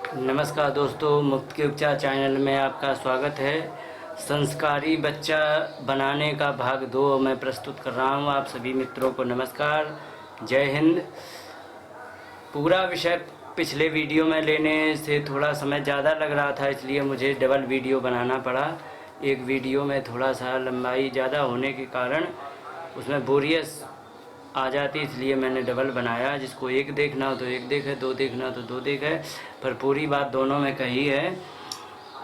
नमस्कार दोस्तों, मुफ्त के उपचार चैनल में आपका स्वागत है। संस्कारी बच्चा बनाने का भाग 2 मैं प्रस्तुत कर रहा हूं। आप सभी मित्रों को नमस्कार, जय हिंद। पूरा विषय पिछले वीडियो में लेने से थोड़ा समय ज़्यादा लग रहा था, इसलिए मुझे डबल वीडियो बनाना पड़ा। एक वीडियो में थोड़ा सा लंबाई ज़्यादा होने के कारण उसमें बोरियत आ जाती, इसलिए मैंने डबल बनाया। जिसको एक देखना हो तो एक देखे, दो देखना हो तो दो देखे, पर पूरी बात दोनों में कही है।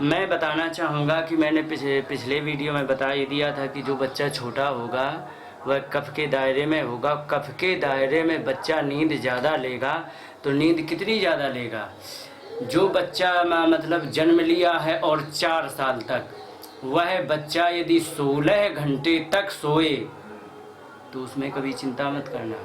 मैं बताना चाहूँगा कि मैंने पिछले वीडियो में बता ही दिया था कि जो बच्चा छोटा होगा वह कफ के दायरे में होगा। कफ के दायरे में बच्चा नींद ज़्यादा लेगा, तो नींद कितनी ज़्यादा लेगा? जो बच्चा मतलब जन्म लिया है और 4 साल तक, वह बच्चा यदि 16 घंटे तक सोए तो उसमें कभी चिंता मत करना।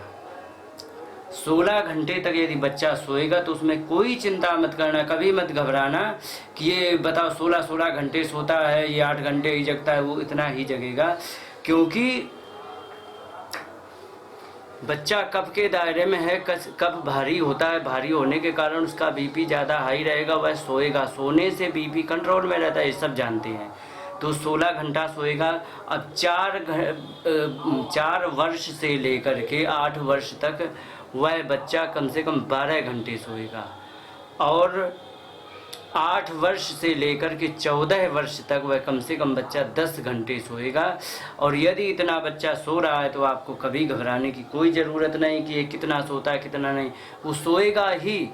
16 घंटे तक यदि बच्चा सोएगा तो उसमें कोई चिंता मत करना, कभी मत घबराना कि ये बताओ 16 घंटे सोता है, ये 8 घंटे ही जगता है, वो इतना ही जगेगा। क्योंकि बच्चा कफ के दायरे में है, कफ भारी होता है, भारी होने के कारण उसका बीपी ज़्यादा हाई रहेगा, वह सोएगा। सोने से बीपी कंट्रोल में रहता है, ये सब जानते हैं। तो 16 घंटा सोएगा। अब 4 वर्ष से लेकर के 8 वर्ष तक वह बच्चा कम से कम 12 घंटे सोएगा, और 8 वर्ष से लेकर के 14 वर्ष तक वह कम से कम बच्चा 10 घंटे सोएगा। और यदि इतना बच्चा सो रहा है तो आपको कभी घबराने की कोई ज़रूरत नहीं कि ये कितना सोता है कितना नहीं, वो सोएगा ही।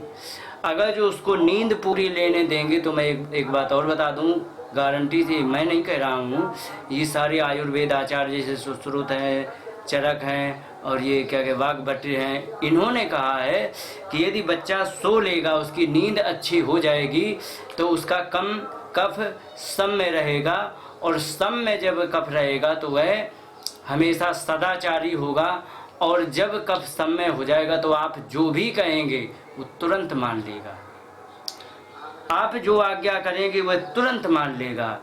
अगर जो उसको नींद पूरी लेने देंगे तो मैं एक बात और बता दूं, गारंटी से मैं नहीं कह रहा हूँ, ये सारे आयुर्वेद आचार्य जैसे सुश्रुत हैं, चरक हैं, और ये क्या क्या वाघभट्ट हैं, इन्होंने कहा है कि यदि बच्चा सो लेगा, उसकी नींद अच्छी हो जाएगी, तो उसका कम कफ सम में रहेगा। और सम में जब कफ रहेगा तो वह हमेशा सदाचारी होगा, और जब कफ सम में हो जाएगा तो आप जो भी कहेंगे वो तुरंत मान लेगा। आप जो आज्ञा करेंगे वह तुरंत मान लेगा।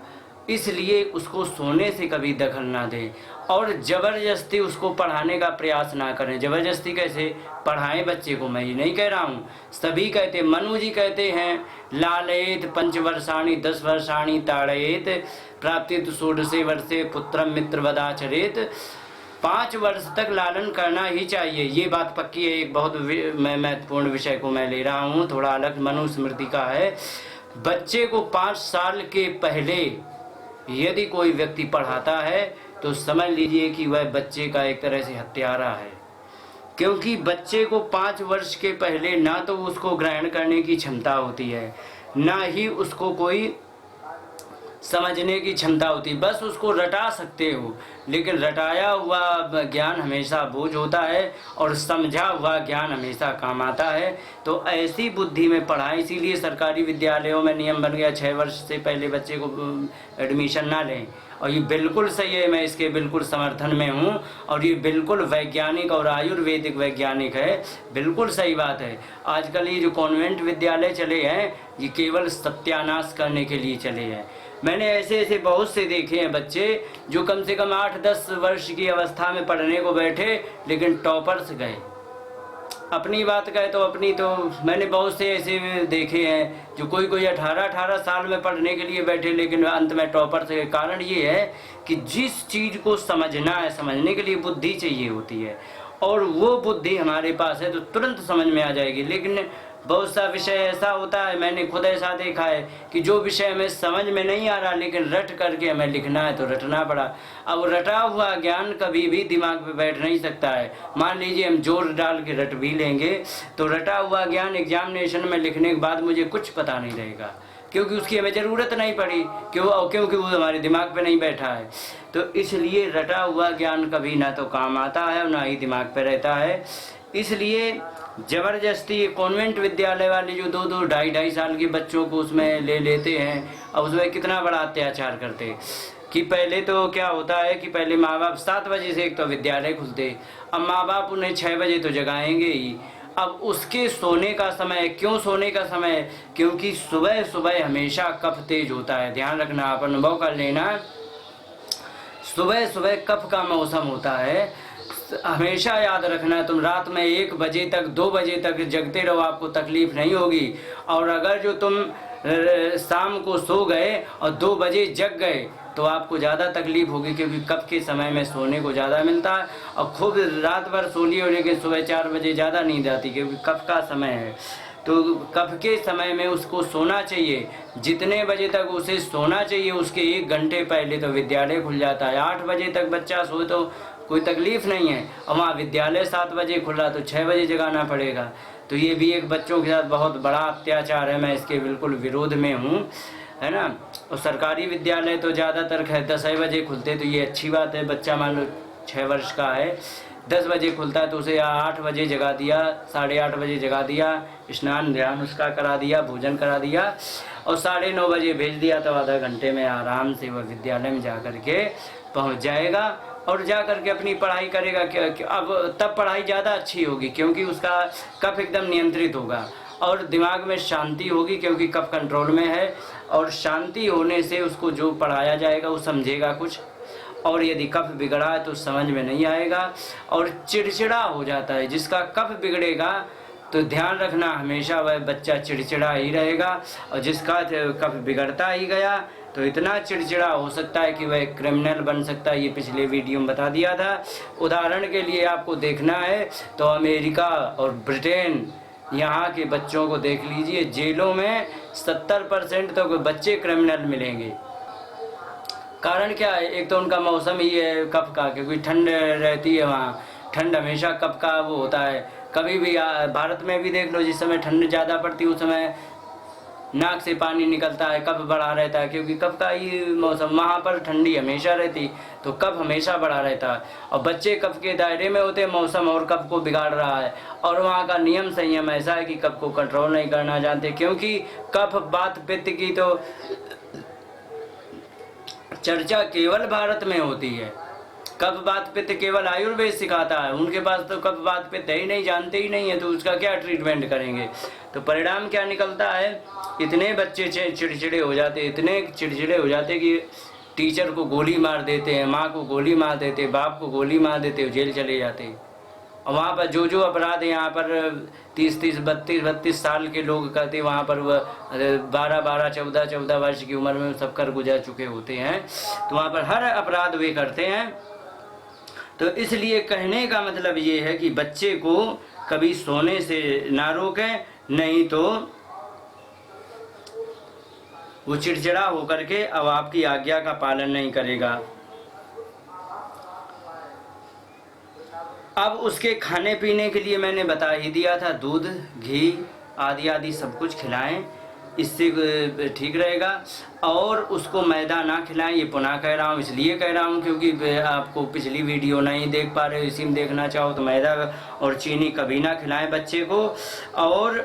इसलिए उसको सोने से कभी दखल ना दें, और ज़बरदस्ती उसको पढ़ाने का प्रयास ना करें। ज़बरदस्ती कैसे पढ़ाएं बच्चे को, मैं ये नहीं कह रहा हूँ, सभी कहते, मनु जी कहते हैं, लालयेत 5 वर्षाणि 10 वर्षाणि ताड़येत प्राप्ति 16 वर्षे पुत्रम मित्रवदाचरेत। 5 वर्ष तक लालन करना ही चाहिए, ये बात पक्की है। एक बहुत महत्वपूर्ण विषय को मैं ले रहा हूँ, थोड़ा अलग मनुस्मृति का है। बच्चे को 5 साल के पहले यदि कोई व्यक्ति पढ़ाता है तो समझ लीजिए कि वह बच्चे का एक तरह से हत्यारा है। क्योंकि बच्चे को 5 वर्ष के पहले ना तो उसको ग्रहण करने की क्षमता होती है, ना ही उसको कोई समझने की क्षमता होती, बस उसको रटा सकते हो। लेकिन रटाया हुआ ज्ञान हमेशा बोझ होता है, और समझा हुआ ज्ञान हमेशा काम आता है। तो ऐसी बुद्धि में पढ़ाएं। इसीलिए सरकारी विद्यालयों में नियम बन गया 6 वर्ष से पहले बच्चे को एडमिशन ना लें, और ये बिल्कुल सही है, मैं इसके बिल्कुल समर्थन में हूँ, और ये बिल्कुल वैज्ञानिक और आयुर्वेदिक वैज्ञानिक है, बिल्कुल सही बात है। आजकल ये जो कॉन्वेंट विद्यालय चले हैं, ये केवल सत्यानाश करने के लिए चले हैं। मैंने ऐसे बहुत से देखे हैं बच्चे जो कम से कम 8-10 वर्ष की अवस्था में पढ़ने को बैठे, लेकिन टॉपर्स गए। अपनी बात कहे तो अपनी, तो मैंने बहुत से ऐसे देखे हैं जो कोई 18 साल में पढ़ने के लिए बैठे, लेकिन अंत में टॉपर्स गए। कारण ये है कि जिस चीज़ को समझना है, समझने के लिए बुद्धि चाहिए होती है, और वो बुद्धि हमारे पास है तो तुरंत समझ में आ जाएगी। लेकिन बहुत सा विषय ऐसा होता है, मैंने खुद ऐसा देखा है कि जो विषय हमें समझ में नहीं आ रहा, लेकिन रट करके हमें लिखना है तो रटना पड़ा। अब रटा हुआ ज्ञान कभी भी दिमाग पे बैठ नहीं सकता है। मान लीजिए हम जोर डाल के रट भी लेंगे तो रटा हुआ ज्ञान एग्जामिनेशन में लिखने के बाद मुझे कुछ पता नहीं रहेगा, क्योंकि उसकी हमें ज़रूरत नहीं पड़ी, क्योंकि वो हमारे दिमाग पे नहीं बैठा है। तो इसलिए रटा हुआ ज्ञान कभी ना तो काम आता है और ना ही दिमाग पे रहता है। इसलिए ज़बरदस्ती कॉन्वेंट विद्यालय वाले जो 2-2, 2.5 साल के बच्चों को उसमें ले लेते हैं, और उसमें कितना बड़ा अत्याचार करते हैं कि पहले तो क्या होता है कि पहले माँ बाप 7 बजे से एक तो विद्यालय खुलते, अब माँ बाप उन्हें 6 बजे तो जगाएंगे ही। अब उसके सोने का समय, क्यों सोने का समय? क्योंकि सुबह सुबह हमेशा कफ तेज होता है। ध्यान रखना, आप अनुभव कर लेना, सुबह सुबह कफ का मौसम होता है। हमेशा याद रखना, तुम रात में 1 बजे तक 2 बजे तक जगते रहो, आपको तकलीफ़ नहीं होगी। और अगर जो तुम शाम को सो गए और 2 बजे जग गए तो आपको ज़्यादा तकलीफ़ होगी, क्योंकि कफ के समय में सोने को ज़्यादा मिलता है। और खूब रात भर सो लिए, लेकिन सुबह 4 बजे ज़्यादा नींद आती, क्योंकि कफ का समय है। तो कफ के समय में उसको सोना चाहिए। जितने बजे तक उसे सोना चाहिए उसके 1 घंटे पहले तो विद्यालय खुल जाता है। 8 बजे तक बच्चा सोए तो कोई तकलीफ़ नहीं है, और वहाँ विद्यालय 7 बजे खुला तो 6 बजे जगाना पड़ेगा। तो ये भी एक बच्चों के साथ बहुत बड़ा अत्याचार है। मैं इसके बिल्कुल विरोध में हूँ, है ना। और सरकारी विद्यालय तो ज़्यादातर 10 बजे खुलते, तो ये अच्छी बात है। बच्चा मान लो 6 वर्ष का है, 10 बजे खुलता है तो उसे 8 बजे जगा दिया, 8:30 बजे जगा दिया, स्नान ध्यान उसका करा दिया, भोजन करा दिया, और 9:30 बजे भेज दिया, तो आधा घंटे में आराम से वह विद्यालय में जा कर के पहुँच जाएगा और जा कर के अपनी पढ़ाई करेगा। अब तब पढ़ाई ज़्यादा अच्छी होगी, क्योंकि उसका कफ एकदम नियंत्रित होगा और दिमाग में शांति होगी, क्योंकि कफ कंट्रोल में है। और शांति होने से उसको जो पढ़ाया जाएगा वो समझेगा कुछ, और यदि कफ बिगड़ा है तो समझ में नहीं आएगा और चिड़चिड़ा हो जाता है। जिसका कफ बिगड़ेगा तो ध्यान रखना हमेशा वह बच्चा चिड़चिड़ा ही रहेगा, और जिसका कफ बिगड़ता ही गया तो इतना चिड़चिड़ा हो सकता है कि वह क्रिमिनल बन सकता है। ये पिछले वीडियो में बता दिया था। उदाहरण के लिए आपको देखना है तो अमेरिका और ब्रिटेन, यहाँ के बच्चों को देख लीजिए, जेलों में 70% तो बच्चे क्रिमिनल मिलेंगे। कारण क्या है? एक तो उनका मौसम ही है कफ का, क्योंकि ठंड रहती है वहाँ, ठंड हमेशा कफ का वो होता है। कभी भी भारत में भी देख लो, जिस समय ठंड ज़्यादा पड़ती है उस समय नाक से पानी निकलता है, कफ बढ़ा रहता है, क्योंकि कफ का ही मौसम। वहाँ पर ठंडी हमेशा रहती तो कफ हमेशा बढ़ा रहता है, और बच्चे कफ के दायरे में होते, मौसम और कफ को बिगाड़ रहा है। और वहाँ का नियम संयम ऐसा है कि कफ को कंट्रोल नहीं करना जानते, क्योंकि कफ बात पित्त की तो चर्चा केवल भारत में होती है। कफ बात पित्त केवल आयुर्वेद सिखाता है, उनके पास तो कफ बात पित्त है ही नहीं, जानते ही नहीं है, तो उसका क्या ट्रीटमेंट करेंगे। तो परिणाम क्या निकलता है? इतने बच्चे चिड़चिड़े हो जाते, इतने चिड़चिड़े हो जाते कि टीचर को गोली मार देते हैं, माँ को गोली मार देते, बाप को गोली मार देते, जेल चले जाते। और वहाँ पर जो अपराध यहाँ पर 30-30, 32-32 साल के लोग करते, वहाँ पर वह 12-12, 14-14 वर्ष की उम्र में सब कर गुजर चुके होते हैं। तो वहाँ पर हर अपराध वे करते हैं। तो इसलिए कहने का मतलब ये है कि बच्चे को कभी सोने से ना रोकें, नहीं तो वो चिड़चिड़ा होकर के अब आपकी आज्ञा का पालन नहीं करेगा। अब उसके खाने पीने के लिए मैंने बता ही दिया था, दूध, घी आदि आदि सब कुछ खिलाएं, इससे ठीक रहेगा। और उसको मैदा ना खिलाएं, ये पुनः कह रहा हूँ, इसलिए कह रहा हूँ क्योंकि आपको पिछली वीडियो नहीं देख पा रहे हो, इसी में देखना चाहो तो मैदा और चीनी कभी ना खिलाएं बच्चे को। और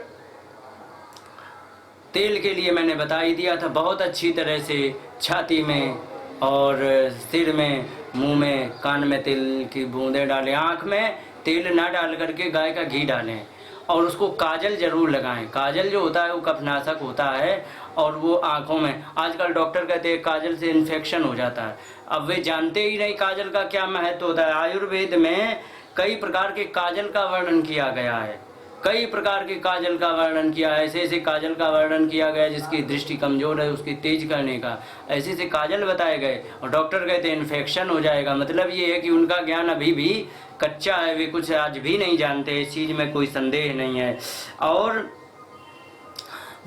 तेल के लिए मैंने बता ही दिया था, बहुत अच्छी तरह से छाती में और सिर में, मुंह में, कान में तेल की बूंदें डालें, आँख में तेल ना डाल करके गाय का घी डालें, और उसको काजल जरूर लगाएं। काजल जो होता है वो कफनाशक होता है, और वो आँखों में, आजकल डॉक्टर कहते हैं काजल से इन्फेक्शन हो जाता है। अब वे जानते ही नहीं काजल का क्या महत्व होता है। आयुर्वेद में कई प्रकार के काजल का वर्णन किया गया है, कई प्रकार के काजल का वर्णन किया है। ऐसे ऐसे काजल का वर्णन किया गया जिसकी दृष्टि कमज़ोर है उसकी तेज करने का, ऐसे ऐसे काजल बताए गए, और डॉक्टर कहते हैं इन्फेक्शन हो जाएगा। मतलब ये है कि उनका ज्ञान अभी भी कच्चा है, वे कुछ आज भी नहीं जानते, इस चीज़ में कोई संदेह नहीं है। और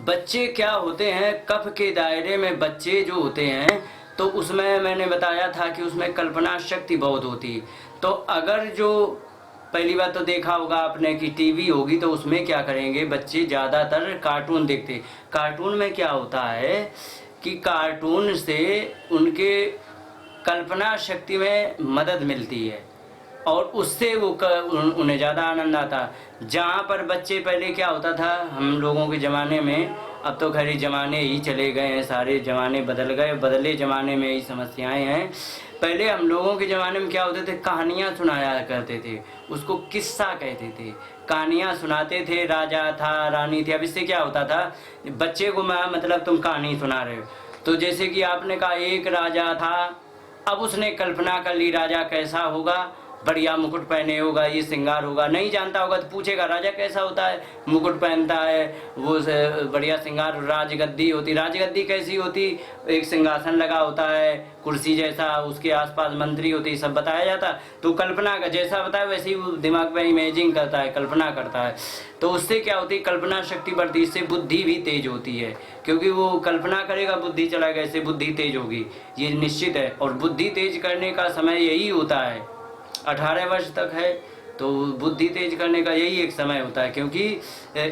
बच्चे क्या होते हैं, कफ के दायरे में बच्चे जो होते हैं, तो उसमें मैंने बताया था कि उसमें कल्पना शक्ति बहुत होती। तो अगर जो पहली बात तो देखा होगा आपने कि टीवी होगी तो उसमें क्या करेंगे बच्चे, ज़्यादातर कार्टून देखते। कार्टून में क्या होता है कि कार्टून से उनके कल्पना शक्ति में मदद मिलती है, और उससे वो उन्हें ज़्यादा आनंद आता। जहाँ पर बच्चे पहले क्या होता था हम लोगों के ज़माने में, अब तो खैर ज़माने ही चले गए हैं, सारे ज़माने बदल गए, बदले ज़माने में यही समस्याएं हैं। पहले हम लोगों के ज़माने में क्या होते थे, कहानियाँ सुनाया करते थे, उसको किस्सा कहते थे, कहानियाँ सुनाते थे, राजा था, रानी थी। अब इससे क्या होता था, बच्चे को मतलब तुम कहानी सुना रहे हो, तो जैसे कि आपने कहा एक राजा था, अब उसने कल्पना कर ली राजा कैसा होगा, बढ़िया मुकुट पहने होगा, ये श्रृंगार होगा, नहीं जानता होगा तो पूछेगा राजा कैसा होता है, मुकुट पहनता है, वो बढ़िया श्रृंगार, राजगद्दी होती, राजगद्दी कैसी होती, एक सिंहासन लगा होता है कुर्सी जैसा, उसके आसपास मंत्री होती, सब बताया जाता। तो कल्पना का जैसा बताया वैसे ही वो दिमाग में इमेजिंग करता है, कल्पना करता है। तो उससे क्या होती है, कल्पना शक्ति बढ़ती, इससे बुद्धि भी तेज होती है, क्योंकि वो कल्पना करेगा बुद्धि चलाएगा, इससे बुद्धि तेज होगी, ये निश्चित है। और बुद्धि तेज करने का समय यही होता है, 18 वर्ष तक है, तो बुद्धि तेज करने का यही एक समय होता है, क्योंकि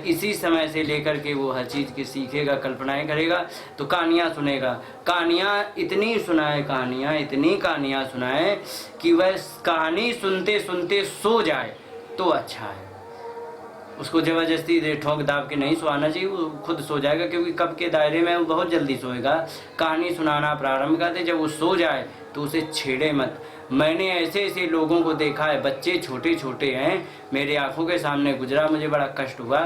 इसी समय से लेकर के वो हर चीज़ की सीखेगा, कल्पनाएं करेगा, तो कहानियाँ सुनेगा, कहानियाँ इतनी सुनाए, कहानियाँ इतनी कहानियाँ सुनाए कि वह कहानी सुनते सुनते सो जाए तो अच्छा है। उसको ज़बरदस्ती ठोक दाब के नहीं सोना चाहिए, वो खुद सो जाएगा, क्योंकि कब के दायरे में वो बहुत जल्दी सोएगा। कहानी सुनाना प्रारंभ कर दे, जब वो सो जाए तो उसे छेड़े मत। मैंने ऐसे ऐसे लोगों को देखा है, बच्चे छोटे छोटे हैं, मेरे आंखों के सामने गुजरा, मुझे बड़ा कष्ट हुआ।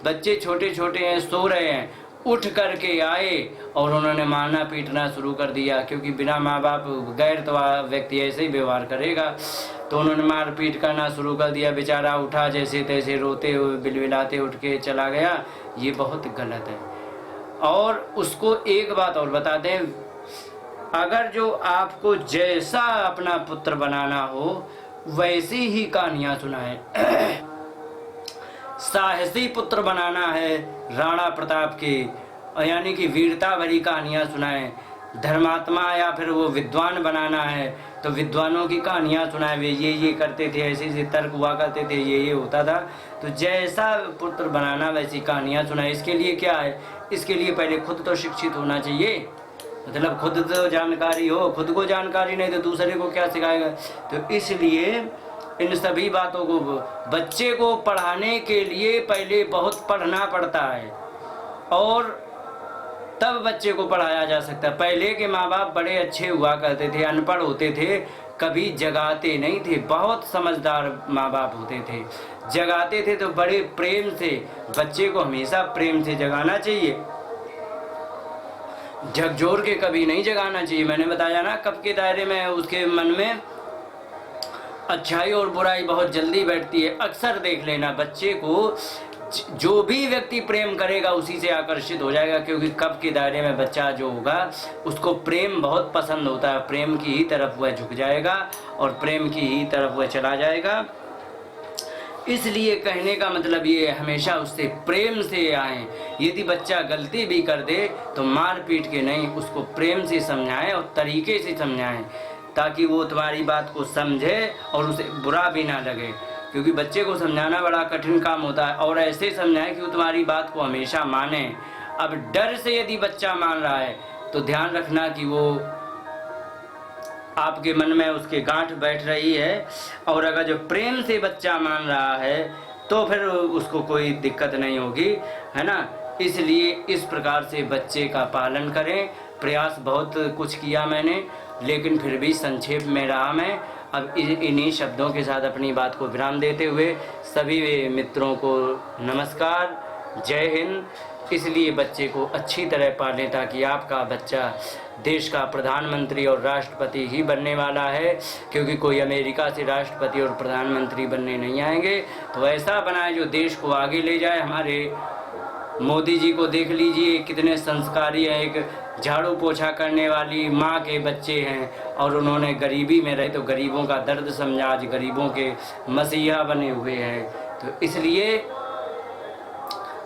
बच्चे छोटे छोटे हैं, सो रहे हैं, उठ करके आए और उन्होंने मारना पीटना शुरू कर दिया, क्योंकि बिना माँ बाप गैर तो व्यक्ति ऐसे ही व्यवहार करेगा। तो उन्होंने मार पीट करना शुरू कर दिया। बेचारा उठा जैसे तैसे रोते हुए बिलबिलाते उठ के चला गया। ये बहुत गलत है। और उसको एक बात और बता दें, अगर जो आपको जैसा अपना पुत्र बनाना हो वैसी ही कहानियाँ सुनाएं। साहसी पुत्र बनाना है राणा प्रताप के, यानी कि वीरता भरी कहानियाँ सुनाएं। धर्मात्मा या फिर वो विद्वान बनाना है तो विद्वानों की कहानियाँ सुनाएं, वे ये करते थे, ऐसे ऐसे तर्क हुआ करते थे, ये होता था। तो जैसा पुत्र बनाना वैसी कहानियाँ सुनाएं। इसके लिए क्या है, इसके लिए पहले खुद तो शिक्षित होना चाहिए, मतलब खुद तो जानकारी हो, खुद को जानकारी नहीं तो दूसरे को क्या सिखाएगा। तो इसलिए इन सभी बातों को बच्चे को पढ़ाने के लिए पहले बहुत पढ़ना पड़ता है और तब बच्चे को पढ़ाया जा सकता है। पहले के माँ बाप बड़े अच्छे हुआ करते थे, अनपढ़ होते थे, कभी जगाते नहीं थे, बहुत समझदार माँ बाप होते थे, जगाते थे तो बड़े प्रेम से। बच्चे को हमेशा प्रेम से जगाना चाहिए, झकझोर के कभी नहीं जगाना चाहिए। मैंने बताया ना, कब के दायरे में उसके मन में अच्छाई और बुराई बहुत जल्दी बैठती है। अक्सर देख लेना, बच्चे को जो भी व्यक्ति प्रेम करेगा उसी से आकर्षित हो जाएगा, क्योंकि कब के दायरे में बच्चा जो होगा उसको प्रेम बहुत पसंद होता है, प्रेम की ही तरफ वह झुक जाएगा और प्रेम की ही तरफ वह चला जाएगा। इसलिए कहने का मतलब ये हमेशा उससे प्रेम से आए। यदि बच्चा गलती भी कर दे तो मार पीट के नहीं, उसको प्रेम से समझाएं और तरीके से समझाएं, ताकि वो तुम्हारी बात को समझे और उसे बुरा भी ना लगे, क्योंकि बच्चे को समझाना बड़ा कठिन काम होता है। और ऐसे समझाएं कि वो तुम्हारी बात को हमेशा माने। अब डर से यदि बच्चा मान रहा है तो ध्यान रखना कि वो आपके मन में उसके गांठ बैठ रही है, और अगर जो प्रेम से बच्चा मान रहा है तो फिर उसको कोई दिक्कत नहीं होगी, है ना। इसलिए इस प्रकार से बच्चे का पालन करें। प्रयास बहुत कुछ किया मैंने, लेकिन फिर भी संक्षेप में रहा मैं। अब इन्हीं शब्दों के साथ अपनी बात को विराम देते हुए सभी मित्रों को नमस्कार, जय हिंद। इसलिए बच्चे को अच्छी तरह पालें ताकि आपका बच्चा देश का प्रधानमंत्री और राष्ट्रपति ही बनने वाला है, क्योंकि कोई अमेरिका से राष्ट्रपति और प्रधानमंत्री बनने नहीं आएंगे। तो ऐसा बनाए जो देश को आगे ले जाए। हमारे मोदी जी को देख लीजिए, कितने संस्कारी हैं, एक झाड़ू पोछा करने वाली माँ के बच्चे हैं, और उन्होंने गरीबी में रहे तो गरीबों का दर्द समझा, आज गरीबों के मसीहा बने हुए हैं। तो इसलिए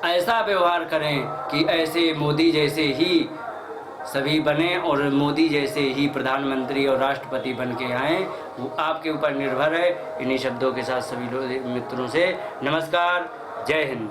ऐसा व्यवहार करें कि ऐसे मोदी जैसे ही सभी बने और मोदी जैसे ही प्रधानमंत्री और राष्ट्रपति बन के आएँ। वो आपके ऊपर निर्भर है। इन्हीं शब्दों के साथ सभी मित्रों से नमस्कार, जय हिंद।